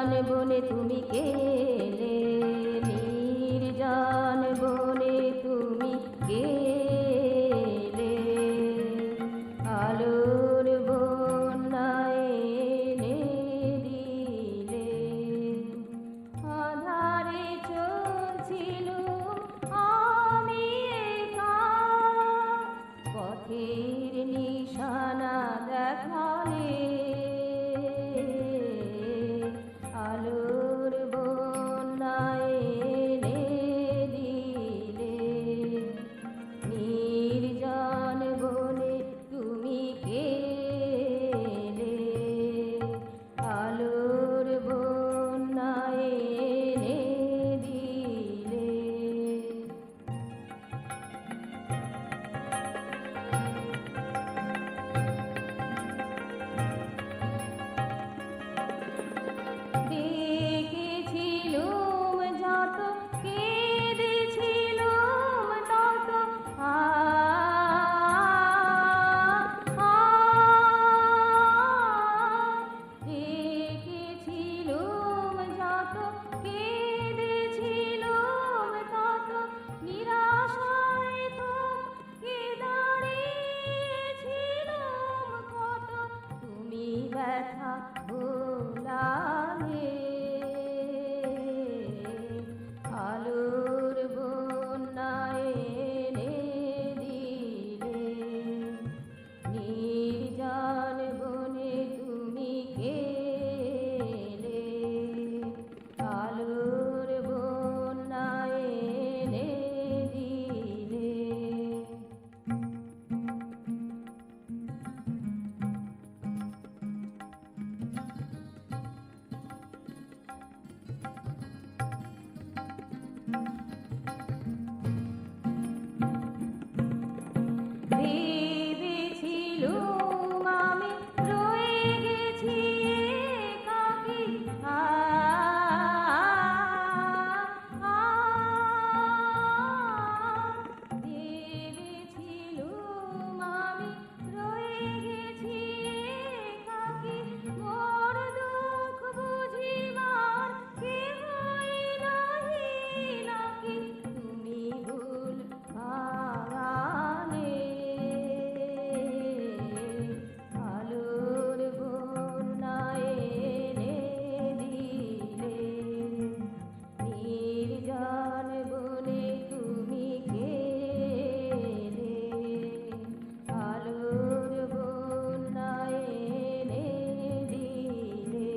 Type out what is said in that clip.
নির্জন বনে তুমি গেলে, নির্জন বনে তুমি গেলে, আলোর বন্যায় এনে দিলে। আধারে চলছিলুম আমি একা, পথের নিশানা দেখালে, আলোর বন্যায় এনে দিলে। নির্জন বনে তুমি গেলে, আলোর বন্যায় এনে দিলে। দেখেছিলুম যত, কেঁদেছিলুম তত, দেখেছিলুম যত, কেঁদেছিলুম তত, নিরাশায় থমকে দাঁড়িয়েছিলুম কত। তুমি ব্যথা ভোলালে, আলোর বন্যায় এনে দিলে। নির্জন বনে তুমি গেলে, আলোর বন্যায় এনে দিলে। ভেবেছিলুম আমি রয়ে গেছি একাকী, ভেবেছিলুম আমি রয়ে গেছি একাকী, মোর দুঃখ বুঝিবার কেহই নাহি নাকি। তুমি ভুল ভাঙালে, আলোর বন্যায় এনে দিলে। নির্জন বনে তুমি গেলে, আলোর বন্যায় এনে দিলে।